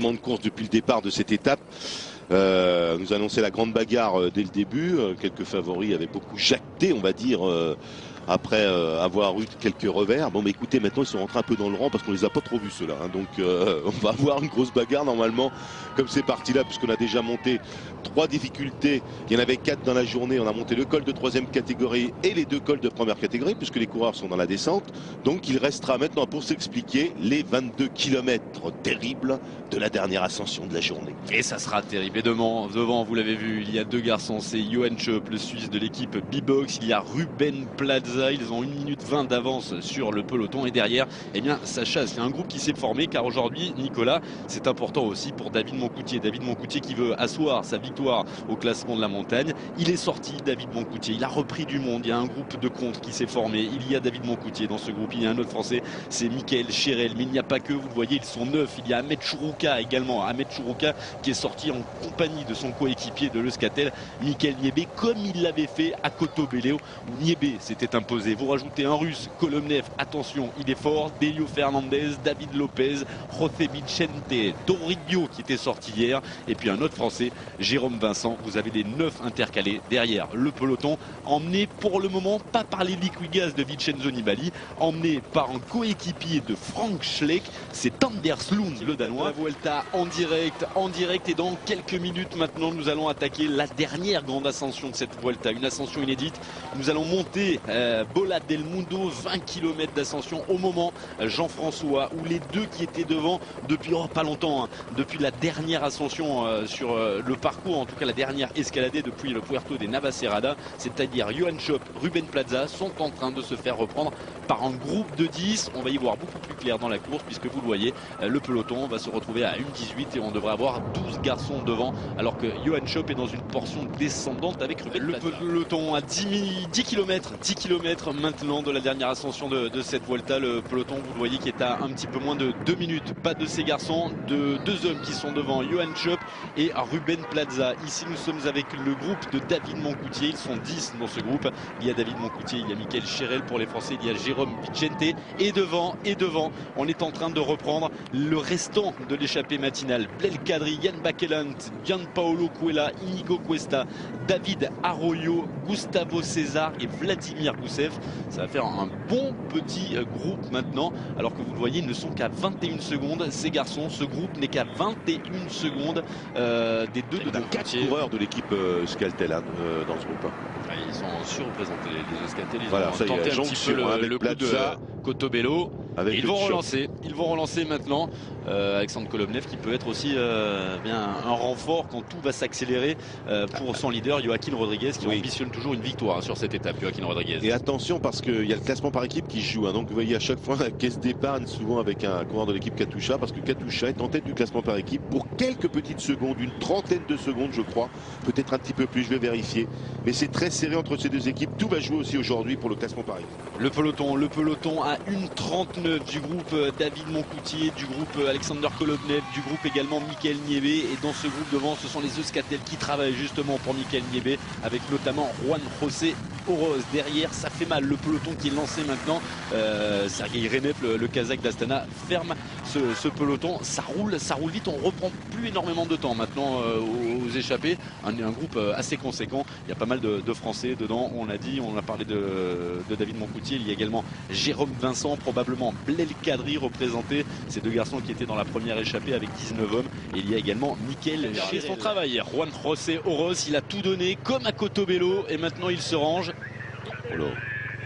rythme de course depuis le départ de cette étape. Nous annonçait la grande bagarre dès le début. Quelques favoris avaient beaucoup jacté, on va dire, après avoir eu quelques revers. Bon, mais écoutez, maintenant ils sont rentrés un peu dans le rang parce qu'on les a pas trop vus ceux-là. Hein. Donc on va avoir une grosse bagarre normalement, comme c'est parti là, puisqu'on a déjà monté 3 difficultés. Il y en avait 4 dans la journée. On a monté le col de 3e catégorie et les 2 cols de 1re catégorie, puisque les coureurs sont dans la descente. Donc il restera maintenant pour s'expliquer les 22 km terribles de la dernière ascension de la journée. Et ça sera terrible. Et devant, vous l'avez vu, il y a 2 garçons, c'est Johan Schöpp, le Suisse de l'équipe B-Box, il y a Ruben Plaza, ils ont 1 minute 20 d'avance sur le peloton et derrière, eh bien, ça chasse. Il y a un groupe qui s'est formé car aujourd'hui, Nicolas, c'est important aussi pour David Moncoutier. David Moncoutier qui veut asseoir sa victoire au classement de la montagne. Il est sorti, David Moncoutier, il a repris du monde, il y a un groupe de contre qui s'est formé. Il y a David Moncoutier dans ce groupe, il y a un autre Français, c'est Mickaël Cherel, mais il n'y a pas que, vous le voyez, ils sont 9. Il y a Ahmed Chourouka également, Ahmed Chourouka qui est sorti en compagnie de son coéquipier de l'Euskaltel, Mikel Niébé, comme il l'avait fait à Cotobello où Niébé s'était imposé. Vous rajoutez un russe, Kolomnev, attention, il est fort, Delio Fernandez, David Lopez, José Vicente, Toribio qui était sorti hier, et puis un autre français, Jérôme Vincent. Vous avez les 9 intercalés derrière le peloton, emmené pour le moment pas par les Liquigas de Vincenzo Nibali, emmené par un coéquipier de Frank Schleck, c'est Anders Lund, le Danois. La Vuelta en direct et dans quelques minutes maintenant nous allons attaquer la dernière grande ascension de cette Vuelta, une ascension inédite. Nous allons monter Bola del Mundo, 20 km d'ascension au moment, Jean-François, où les 2 qui étaient devant depuis pas longtemps, hein, depuis la dernière ascension sur le parcours, en tout cas la dernière escaladée depuis le Puerto de Navacerrada, c'est-à-dire Johan Schöpp, Ruben Plaza, sont en train de se faire reprendre par un groupe de 10. On va y voir beaucoup plus clair dans la course puisque vous le voyez, le peloton va se retrouver à 1,18 et on devrait avoir 12 garçons devant alors que Johan Schöpp est dans une portion descendante avec Ruben Plaza. Le peloton à 10 km maintenant de la dernière ascension de cette Vuelta. Le peloton, vous le voyez, qui est à un petit peu moins de 2 minutes. Pas de ces garçons, de 2 hommes qui sont devant, Johan Schöpp et Ruben Plaza. Ici nous sommes avec le groupe de David Moncoutier, ils sont 10 dans ce groupe. Il y a David Moncoutier, il y a Mickaël Cherel pour les Français, il y a Jérôme Vicente et devant on est en train de reprendre le restant de l'échappée matinale. Blel Kadri, Yann Bakelant, Gianpaolo Cuela, Inigo Cuesta, David Arroyo, Gustavo César et Vladimir Goussev. Ça va faire un bon petit groupe maintenant, alors que vous le voyez, ils ne sont qu'à 21 secondes. Ces garçons, ce groupe n'est qu'à 21 secondes des 2 de 4 coureurs de l'équipe Euskaltel dans ce groupe. Ils sont surreprésentés, les Euskaltel. Ils voilà, ont tenté un petit peu le coup de Cotobello. Ils vont relancer maintenant. Alexandre Kolomnev qui peut être aussi bien un renfort quand tout va s'accélérer pour son leader Joaquin Rodriguez qui ambitionne toujours une victoire sur cette étape. Joaquin Rodriguez. Et attention parce qu'il y a le classement par équipe qui se joue. Hein, donc vous voyez à chaque fois la caisse d'épargne souvent avec un coureur de l'équipe Katusha, parce que Katusha est en tête du classement par équipe pour quelques petites secondes, une trentaine de secondes je crois, peut-être un petit peu plus, je vais vérifier. Mais c'est très serré entre ces 2 équipes. Tout va jouer aussi aujourd'hui pour le classement par équipe. Le peloton à 1,39 du groupe David Moncoutier, du groupe Alexander Kolobnev, du groupe également Mikel Niébé. Et dans ce groupe devant, ce sont les Euskaltel qui travaillent justement pour Mikel Niébé, avec notamment Juan José Oroz. Derrière, ça fait mal. Le peloton qui est lancé maintenant. Sergei Renev, le Kazakh d'Astana, ferme ce peloton. Ça roule vite. On reprend plus énormément de temps maintenant aux échappées. Un groupe assez conséquent. Il y a pas mal de Français dedans. On a parlé de David Moncoutier. Il y a également Jérôme Vincent, probablement Blel Kadri représenté. Ces 2 garçons qui étaient dans la première échappée avec 19 hommes. Et il y a également Mickaël Cherel. Son travail, Juan José Oroz, il a tout donné comme à Cotobello et maintenant il se range.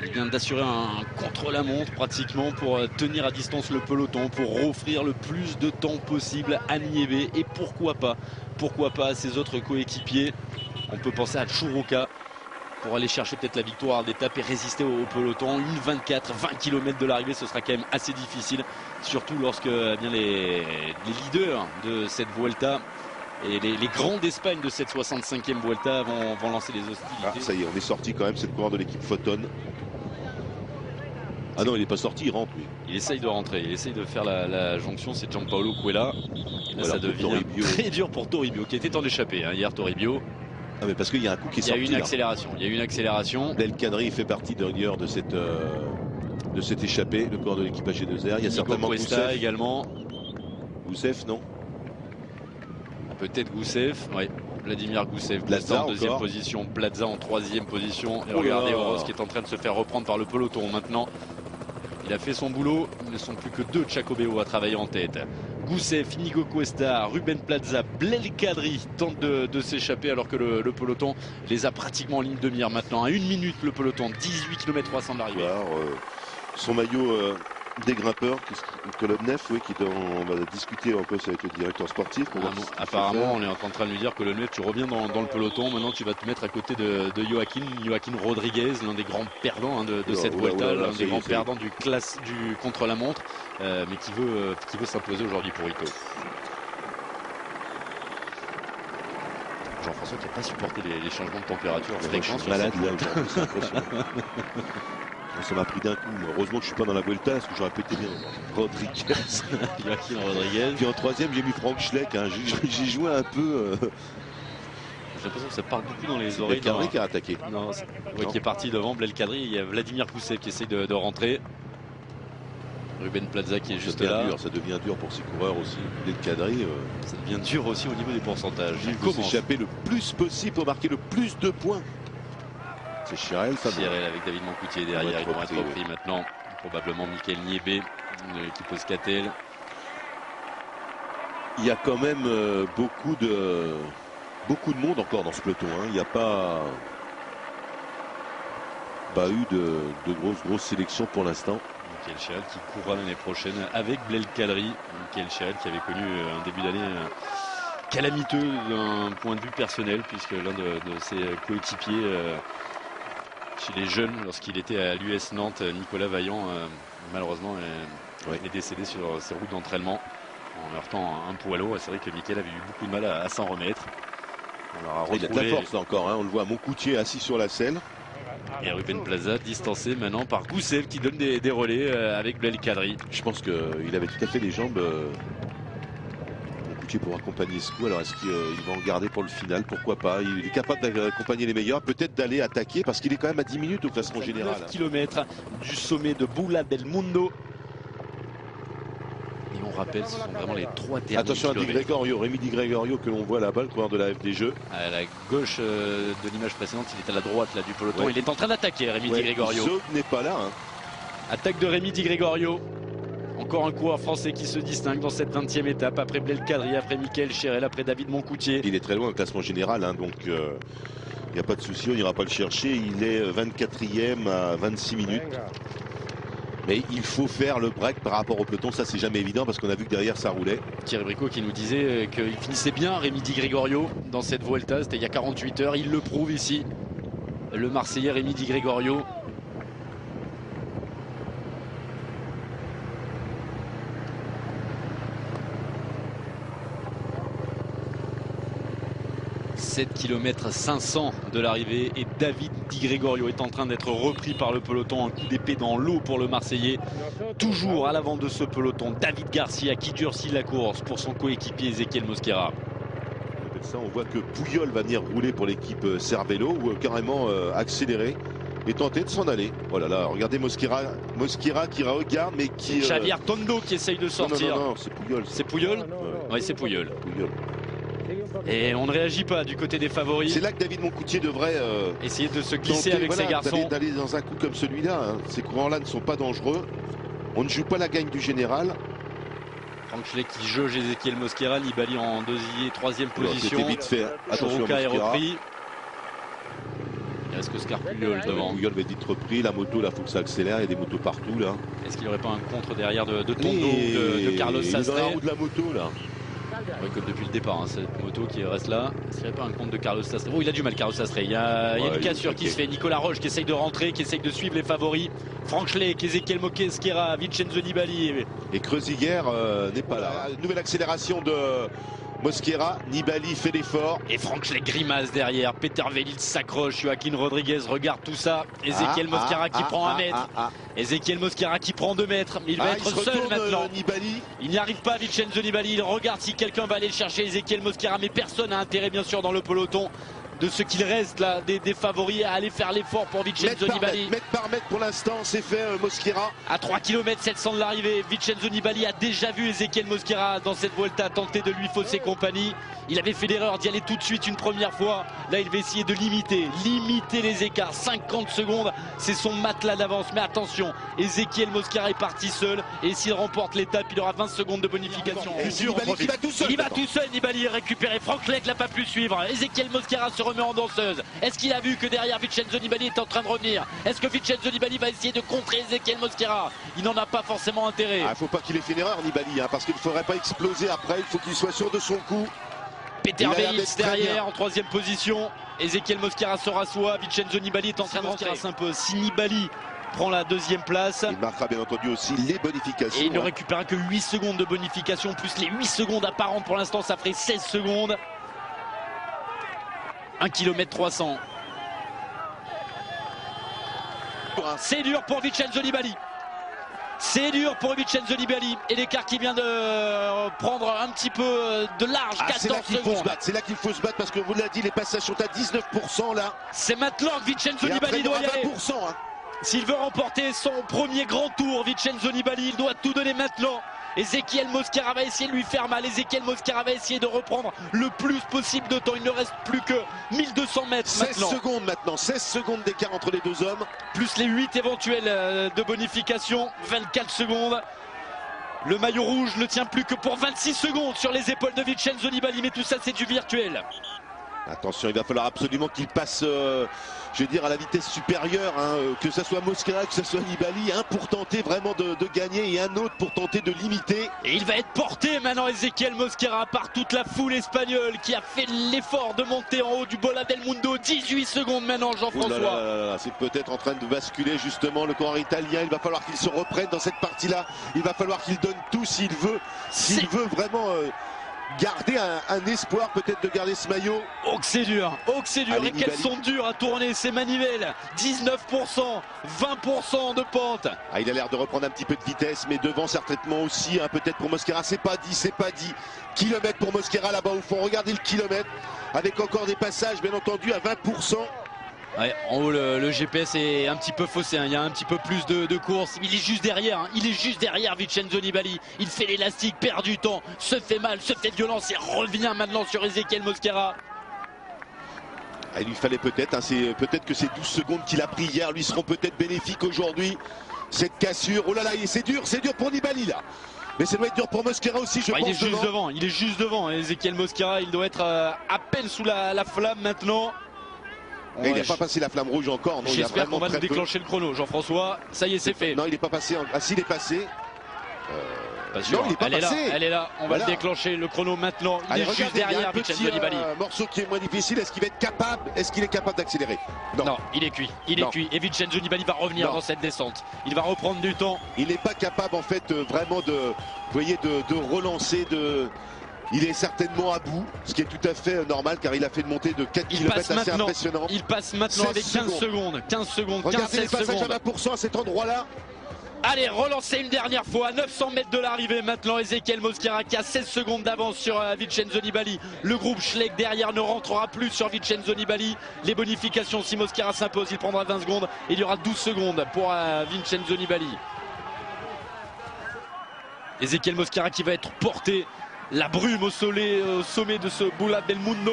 Il vient d'assurer un contre-la-montre pratiquement pour tenir à distance le peloton, pour offrir le plus de temps possible à Niébé et pourquoi pas à ses autres coéquipiers. On peut penser à Chourouka pour aller chercher peut-être la victoire d'étape et résister au peloton. 1,24, 20 km de l'arrivée, ce sera quand même assez difficile, surtout lorsque bien les leaders de cette Vuelta et les grands d'Espagne de cette 65e Vuelta vont lancer les hostilités. Ah, ça y est, on est sorti quand même, cette coureur de l'équipe Photon. Ah non, il n'est pas sorti, il rentre lui. Il essaye de rentrer, il essaye de faire la jonction, c'est Gianpaolo Cuela. Et là ça devient très dur pour Toribio qui était en échappée hier. Toribio. Ah mais parce qu'il y a un coup qui est sorti. Il y a eu une accélération. Blel Kadri fait partie d'ailleurs de cette échappée, le coureur de l'équipe AG2R. Il y a certainement Cuesta également. Goussev, non? Peut-être Goussev, oui. Vladimir Goussev, Plaza en deuxième encore. position, Plaza en troisième position. Et Oh là regardez là. Oroz qui est en train de se faire reprendre par le peloton maintenant. Il a fait son boulot, il ne sont plus que 2 Jacobeo à travailler en tête. Goussev, Inigo Cuesta, Ruben Plaza, Belkadri tentent de s'échapper alors que le peloton les a pratiquement en ligne de mire maintenant. À 1 minute le peloton, 18 km 300 de l'arrivée. Son maillot des grimpeurs, Kolobnev, oui, on va discuter en plus avec le directeur sportif. Apparemment, on est en train de lui dire que Kolobnev, tu reviens dans le peloton. Maintenant, tu vas te mettre à côté de Joaquin Rodriguez, l'un des grands perdants de cette Vuelta, l'un des grands perdants du contre-la-montre, mais qui veut s'imposer aujourd'hui pour Ito. Jean-François qui n'a pas supporté les changements de température fréquents. Malade là aujourd'hui, c'est impressionnant. Ça m'a pris d'un coup. Heureusement que je suis pas dans la Vuelta parce que j'aurais pété bien. Rodriguez. Joaquin Rodriguez. Puis en troisième, j'ai mis Frank Schleck. Hein. J'ai joué un peu. J'ai l'impression que ça part beaucoup dans les oreilles. Belkadri qui a attaqué. Non, qui est parti devant Belkadri. Il y a Vladimir Goussev qui essaye de rentrer. Ruben Plaza qui est juste là. Ça devient dur pour ces coureurs aussi. Belkadri. Ça devient dur aussi au niveau des pourcentages. Il faut s'échapper le plus possible pour marquer le plus de points. C'est Chirel, ça. Chirel avec David Moncoutier derrière. Ils vont être repris maintenant. Probablement Michael Niébé de l'équipe Euskaltel. Il y a quand même beaucoup de monde encore dans ce peloton. Hein. Il n'y a pas eu de grosses sélections pour l'instant. Michael Chirel qui courra l'année prochaine avec Belkadri. Michael Chirel qui avait connu un début d'année calamiteux d'un point de vue personnel, puisque l'un de ses coéquipiers chez les jeunes, lorsqu'il était à l'US Nantes, Nicolas Vaillant, malheureusement est décédé sur ses routes d'entraînement en heurtant un poileau. C'est vrai que Michael avait eu beaucoup de mal à s'en remettre. Il a de la force là encore, hein. On le voit, Moncoutier assis sur la selle. Et Ruben Plaza distancé maintenant par Goussev qui donne des relais avec Belkadri. Je pense qu'il avait tout à fait les jambes Moncoutier pour accompagner ce coup. Alors est-ce qu'il va en garder pour le final? Pourquoi pas? Il est capable d'accompagner les meilleurs, peut-être d'aller attaquer parce qu'il est quand même à 10 minutes au classement général. 9 km du sommet de Boula del Mundo. Et on rappelle, ce sont vraiment les 3 derniers. Attention à Di Gregorio, Rémi Di Gregorio que l'on voit là-bas, le coureur de la FDJ. À la gauche de l'image précédente, il est à la droite là, du peloton. Il est en train d'attaquer, Rémi Di Gregorio. Zog n'est pas là. Hein. Attaque de Rémi Di Gregorio. Encore un coureur français qui se distingue dans cette 20e étape. Après Belkadri, après Michael Chirel, après David Moncoutier. Il est très loin au classement général, hein, donc il n'y a pas de souci, on n'ira pas le chercher. Il est 24e à 26 minutes. Mais il faut faire le break par rapport au peloton, ça c'est jamais évident parce qu'on a vu que derrière ça roulait. Thierry Bricot qui nous disait qu'il finissait bien Rémi Di Gregorio dans cette Vuelta, c'était il y a 48 heures, il le prouve ici. Le Marseillais Rémi Di Gregorio. « 7 km 500 de l'arrivée et David Di Gregorio est en train d'être repris par le peloton. Un coup d'épée dans l'eau pour le Marseillais. Toujours à l'avant de ce peloton, David Garcia qui durcit la course pour son coéquipier Ezequiel Mosquera. Ça, on voit que Pujol va venir rouler pour l'équipe Cervélo ou carrément accélérer et tenter de s'en aller. Oh là là, regardez Mosquera qui regarde mais qui... Xavier Tondo qui essaye de sortir. Non, c'est Pujol. C'est Pujol? Oui, c'est Pujol. Et on ne réagit pas du côté des favoris. C'est là que David Moncoutier devrait essayer de se glisser avec ses garçons. D'aller dans un coup comme celui-là. Hein. Ces courants-là ne sont pas dangereux. On ne joue pas la gagne du général. Frank Schleck qui jauge Ezequiel Mosquera, Nibali en 3e position. C'était vite fait. Choroka est repris. Il reste que Oscar Pujol devant. Pujol va être vite repris. La moto, là, il faut que ça accélère. Il y a des motos partout, là. Est-ce qu'il n'y aurait pas un contre derrière de Tondo de Carlos Sastre? Il est dans la roue de la moto, là. Oui, comme depuis le départ, hein, cette moto qui reste là. Est-ce qu'il n'y aurait pas un compte de Carlos Sastre? Oh, il a du mal, Carlos Sastre. Il y a une cassure qui se fait. Nicolas Roche qui essaye de rentrer, qui essaye de suivre les favoris. Frank Schleck, Ezequiel Mosquera, Vincenzo Nibali. Et Kreuziger n'est pas là. Nouvelle accélération de Mosquera. Nibali fait l'effort. Et Frank Schleck grimace derrière. Peter Velil s'accroche. Joaquin Rodriguez regarde tout ça. Ezequiel Mosquera qui prend 1 mètre. Ezequiel Mosquera qui prend 2 mètres. Il va être seul maintenant. Nibali. Il n'y arrive pas, Vincenzo Nibali. Il regarde si quelqu'un va aller le chercher. Ezequiel Mosquera, mais personne n'a intérêt bien sûr dans le peloton de ce qu'il reste là, des favoris à aller faire l'effort pour Vincenzo Nibali. Mètre par mètre pour l'instant, c'est fait Mosquera. À 3 km 700 de l'arrivée, Vincenzo Nibali a déjà vu Ezequiel Mosquera dans cette Vuelta tenter de lui fausser compagnie. Il avait fait l'erreur d'y aller tout de suite une première fois. Là, il va essayer de limiter les écarts. 50 secondes, c'est son matelas d'avance. Mais attention, Ezequiel Mosquera est parti seul. Et s'il remporte l'étape, il aura 20 secondes de bonification. Nibali qui va tout seul. Il va tout seul, Nibali est récupéré. Franck Lec l'a pas pu suivre. Ezequiel Mosquera se remet en danseuse. Est-ce qu'il a vu que derrière Vincenzo Nibali est en train de revenir? Est-ce que Vincenzo Nibali va essayer de contrer Ezequiel Mosquera? Il n'en a pas forcément intérêt. Il ne faut pas qu'il ait fait une erreur, Nibali, parce qu'il ne faudrait pas exploser après. Il faut qu'il soit sûr de son coup. Peter Weitz derrière en 3e position. Ezequiel Mosquera se rassoit. Vincenzo Nibali est en train de rentrer. S'impose. Si Nibali prend la 2e place, il marquera bien entendu aussi les bonifications. Et il ne récupérera que 8 secondes de bonification, plus les 8 secondes apparentes pour l'instant, ça ferait 16 secondes. 1 km 300. C'est dur pour Vincenzo Nibali. C'est dur pour Vincenzo Nibali et l'écart qui vient de prendre un petit peu de large, 14 secondes. C'est là qu'il faut se battre parce que vous l'avez dit, les passages sont à 19% là. C'est maintenant que Vincenzo Nibali doit y aller. 20%, hein. S'il veut remporter son premier grand tour, Vincenzo Nibali, il doit tout donner maintenant. Ezequiel Mosquera va essayer de lui faire mal. Ezequiel Mosquera va essayer de reprendre le plus possible de temps. Il ne reste plus que 1200 mètres 16 maintenant. 16 secondes maintenant, 16 secondes d'écart entre les deux hommes. Plus les 8 éventuels de bonification, 24 secondes. Le maillot rouge ne tient plus que pour 26 secondes sur les épaules de Vincenzo Nibali, mais tout ça c'est du virtuel. Attention, il va falloir absolument qu'il passe, je vais dire, à la vitesse supérieure, hein, que ce soit Mosquera, que ce soit Nibali, un pour tenter vraiment de gagner et un autre pour tenter de limiter. Et il va être porté maintenant, Ezequiel Mosquera, par toute la foule espagnole qui a fait l'effort de monter en haut du Bola del Mundo. 18 secondes maintenant, Jean-François. C'est peut-être en train de basculer justement le coureur italien. Il va falloir qu'il se reprenne dans cette partie-là. Il va falloir qu'il donne tout s'il veut vraiment... garder un espoir peut-être de garder ce maillot. Oh que c'est dur, Allez, et qu'elles sont dures à tourner ces manivelles. 19%, 20% de pente. Ah, il a l'air de reprendre un petit peu de vitesse, mais devant certainement aussi, hein, peut-être pour Mosquera, c'est pas dit. Kilomètre pour Mosquera là-bas au fond, regardez le kilomètre, avec encore des passages bien entendu à 20%. Ouais, en haut le GPS est un petit peu faussé, hein. Il y a un petit peu plus de course. Il est juste derrière, hein. Il est juste derrière Vincenzo Nibali. Il fait l'élastique, perd du temps, se fait mal, se fait violence et revient maintenant sur Ezequiel Mosquera. Ah, il lui fallait peut-être, hein, peut-être que ces 12 secondes qu'il a pris hier lui seront peut-être bénéfiques aujourd'hui. Cette cassure, oh là là, c'est dur pour Nibali là. Mais ça doit être dur pour Mosquera aussi, je pense. Il est juste devant, Ezequiel Mosquera, il doit être à peine sous la flamme maintenant. Et il n'a pas passé la flamme rouge encore. J'espère qu'on va nous déclencher le chrono, Jean-François. Ça y est, c'est fait. Non, il n'est pas passé. Ah si, il est passé. Non, il est pas passé. Elle est là. On va le déclencher, le chrono maintenant. Il est juste derrière Vincenzo Nibali. Morceau qui est moins difficile. Est-ce qu'il va être capable? Est-ce qu'il est capable d'accélérer? Non, il est cuit. Et Vincenzo Nibali va revenir dans cette descente. Il va reprendre du temps. Il n'est pas capable en fait vraiment de relancer, Il est certainement à bout, ce qui est tout à fait normal car il a fait une montée de 4 km assez impressionnante. Il passe maintenant avec 15 secondes. 15 secondes, regardez 15 les passages secondes. à 20% à cet endroit-là. Allez, relancer une dernière fois à 900 mètres de l'arrivée maintenant. Ezequiel Mosquera qui a 16 secondes d'avance sur Vincenzo Nibali. Le groupe Schleck derrière ne rentrera plus sur Vincenzo Nibali. Les bonifications, si Mosquera s'impose, il prendra 20 secondes. Et il y aura 12 secondes pour Vincenzo Nibali. Ezequiel Mosquera qui va être porté. La brume au sommet de ce Bola del Mundo.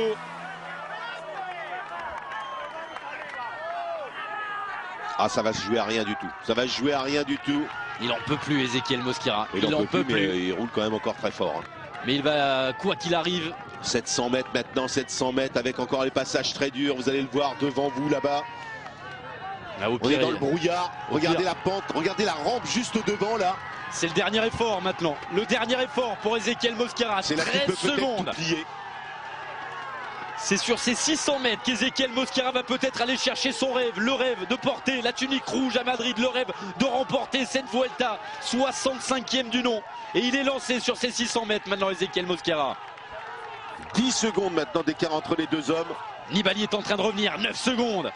Ah, ça va se jouer à rien du tout. Ça va se jouer à rien du tout. Il en peut plus, Ezequiel Mosquera. Il en peut plus. Mais il roule quand même encore très fort. Hein. Mais il va, quoi qu'il arrive. 700 mètres maintenant, 700 mètres avec encore les passages très durs. Vous allez le voir devant vous là-bas. On est dans le brouillard. Regardez la pente, regardez la rampe juste devant là. C'est le dernier effort maintenant. Le dernier effort pour Ezequiel Mosquera. C'est là qu'il peut peut-être tout plier. C'est sur ces 600 mètres qu'Ezequiel Mosquera va peut-être aller chercher son rêve. Le rêve de porter la tunique rouge à Madrid. Le rêve de remporter cette Vuelta. 65e du nom. Et il est lancé sur ces 600 mètres maintenant, Ezequiel Mosquera. 10 secondes maintenant d'écart entre les deux hommes. Nibali est en train de revenir. 9 secondes.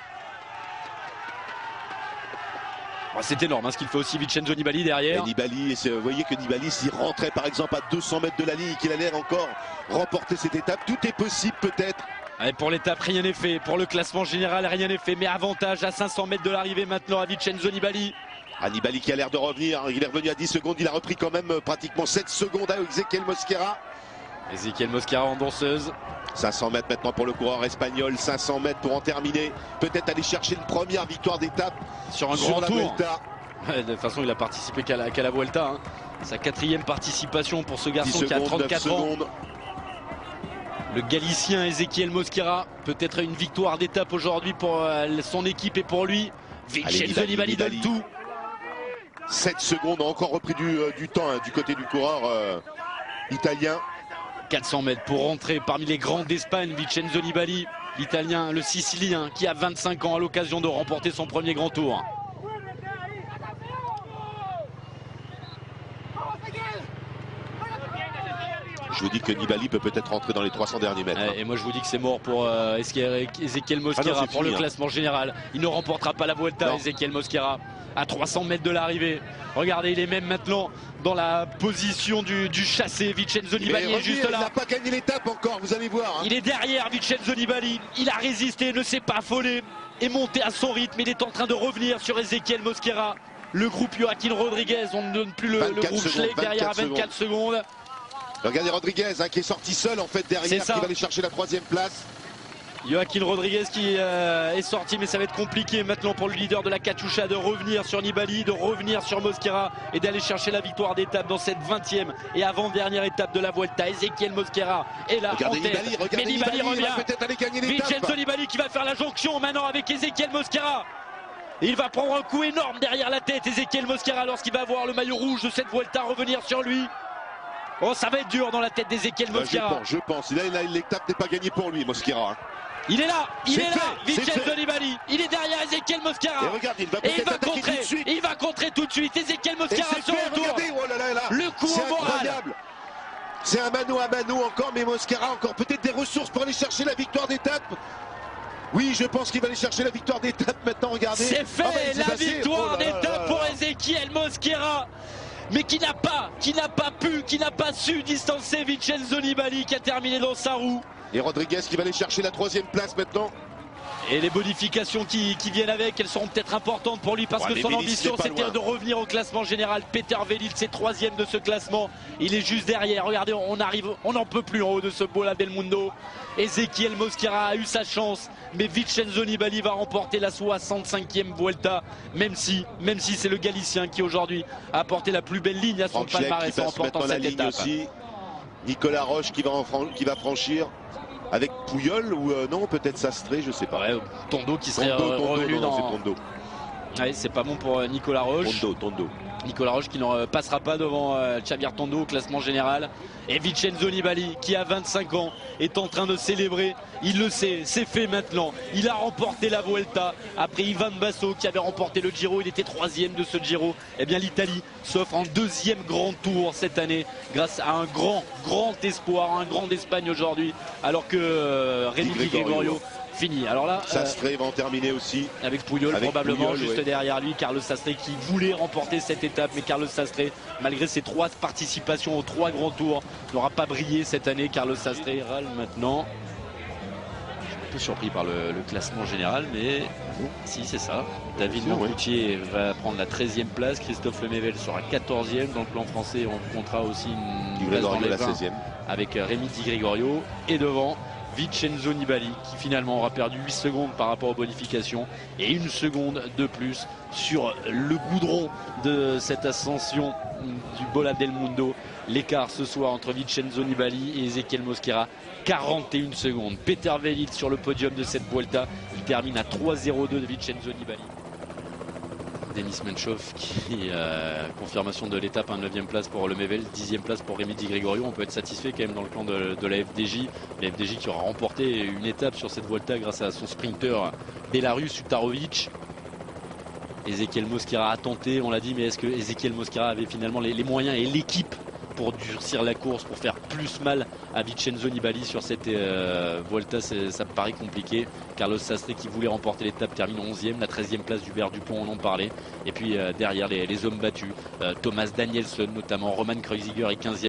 C'est énorme ce qu'il fait aussi Vincenzo Nibali derrière. Et Nibali, vous voyez que Nibali, s'il rentrait par exemple à 200 mètres de la ligne, qu'il allait encore remporter cette étape, tout est possible peut-être. Allez, pour l'étape, rien n'est fait. Pour le classement général, rien n'est fait. Mais avantage à 500 mètres de l'arrivée maintenant à Vincenzo Nibali. Nibali qui a l'air de revenir. Il est revenu à 10 secondes. Il a repris quand même pratiquement 7 secondes à Ezequiel Mosquera. Ezequiel Mosquera en danseuse. 500 mètres maintenant pour le coureur espagnol. 500 mètres pour en terminer. Peut-être aller chercher une première victoire d'étape sur un grand tour. Vuelta. Ouais, de toute façon, il a participé qu'à la Vuelta. Hein. Sa 4e participation pour ce garçon qui a 34 ans. Le Galicien Ezequiel Mosquera, peut-être une victoire d'étape aujourd'hui pour son équipe et pour lui. Vincenzo Nibali donne tout. 7 secondes, a encore repris du temps du côté du coureur italien. 400 mètres pour rentrer parmi les grands d'Espagne. Vincenzo Nibali, l'Italien, le Sicilien, qui a 25 ans à l'occasion de remporter son premier grand tour. Je vous dis que Nibali peut peut-être rentrer dans les 300 derniers mètres. Et moi je vous dis que c'est mort pour Ezequiel Mosquera pour le classement général. Il ne remportera pas la Vuelta, Ezequiel Mosquera, à 300 mètres de l'arrivée. Regardez, il est même maintenant dans la position du chassé. Vincenzo Nibali est juste là. Il n'a pas gagné l'étape encore, vous allez voir. Il est derrière Vincenzo Nibali. Il a résisté, ne s'est pas affolé et monté à son rythme. Il est en train de revenir sur Ezequiel Mosquera. Le groupe Joaquin Rodriguez, on ne donne plus le groupe Schleck derrière à 24 secondes. Regardez Rodriguez qui est sorti seul en fait derrière, qui va aller chercher la 3e place. Joaquin Rodriguez qui est sorti, mais ça va être compliqué maintenant pour le leader de la Katusha de revenir sur Nibali, de revenir sur Mosquera et d'aller chercher la victoire d'étape dans cette 20e et avant-dernière étape de la Vuelta. Ezequiel Mosquera est là en tête, mais Nibali revient. Vincenzo Nibali qui va faire la jonction maintenant avec Ezequiel Mosquera. Et il va prendre un coup énorme derrière la tête, Ezequiel Mosquera, lorsqu'il va voir le maillot rouge de cette Vuelta revenir sur lui. Oh, ça va être dur dans la tête d'Ezequiel Mosquera. Je pense. Là, l'étape n'est pas gagnée pour lui, Mosquera. Hein. Il est là, Vincenzo Nibali. Il est derrière Ezequiel Mosquera. Et regarde, il va contrer tout de suite. Ezequiel Mosquera sur le tour. Le coup au moral. C'est un mano à mano encore, mais Mosquera encore peut-être des ressources pour aller chercher la victoire d'étape. Oui, je pense qu'il va aller chercher la victoire d'étape maintenant, regardez. C'est fait, la victoire d'étape pour Ezequiel Mosquera. Mais qui n'a pas su distancer Vincenzo Nibali qui a terminé dans sa roue. Et Rodriguez qui va aller chercher la 3e place maintenant. Et les bonifications qui viennent avec, elles seront peut-être importantes pour lui parce que son ambition c'était de revenir au classement général. Peter Velil, c'est 3e de ce classement. Il est juste derrière. Regardez, on n'en peut plus en haut de ce Bola del Mundo. Ezequiel Mosquera a eu sa chance, mais Vincenzo Nibali va remporter la 65e Vuelta, même si c'est le Galicien qui aujourd'hui a apporté la plus belle ligne à son palmarès en remportant cette étape. Aussi. Nicolas Roche qui va franchir. Avec Puyol ou non, peut-être Sastré, je sais pas. Ouais, Tondo qui serait revenu dans... Tondo. Ouais, c'est pas bon pour Nicolas Roche. Tondo. Nicolas Roche qui ne passera pas devant Xavier Tondo au classement général. Et Vincenzo Nibali qui a 25 ans est en train de célébrer. Il le sait, c'est fait maintenant. Il a remporté la Vuelta après Ivan Basso qui avait remporté le Giro. Il était 3e de ce Giro. Eh bien l'Italie s'offre un 2e grand tour cette année grâce à un grand espoir, un grand d'Espagne aujourd'hui. Alors que Rémi Di Gregorio fini. Alors là, Sastré va en terminer aussi. Avec Puyol probablement juste derrière lui. Carlos Sastré qui voulait remporter cette étape. Mais Carlos Sastré, malgré ses 3 participations aux 3 grands tours, n'aura pas brillé cette année. Carlos Sastré râle maintenant. Je suis un peu surpris par le classement général, mais si c'est ça. David Moncoutier va prendre la 13e place. Christophe Lemaivel sera 14e. Donc l'an français, on comptera aussi une place dans les 20 avec Rémi Di Gregorio. Et devant Vincenzo Nibali qui finalement aura perdu 8 secondes par rapport aux bonifications et 1 seconde de plus sur le goudron de cette ascension du Bola del Mundo. L'écart ce soir entre Vincenzo Nibali et Ezequiel Mosquera, 41 secondes. Peter Velil sur le podium de cette Vuelta, il termine à 3,02 de Vincenzo Nibali. Denis Menchov qui confirmation de l'étape, 9e place pour Lemaivel, 10e place pour Rémi Di Gregorio. On peut être satisfait quand même dans le camp de la FDJ. La FDJ qui aura remporté une étape sur cette Vuelta grâce à son sprinter Belarus Utarovic. Ezequiel Mosquera a tenté, on l'a dit, mais est-ce que Ezequiel Mosquera avait finalement les moyens et l'équipe pour durcir la course, pour faire plus mal à Vincenzo Nibali sur cette Vuelta? Ça me paraît compliqué. Carlos Sastré qui voulait remporter l'étape termine 11e, la 13e place d'Hubert Dupont, on en parlait. Et puis derrière les hommes battus, Thomas Danielson notamment, Roman Kreuziger est 15e.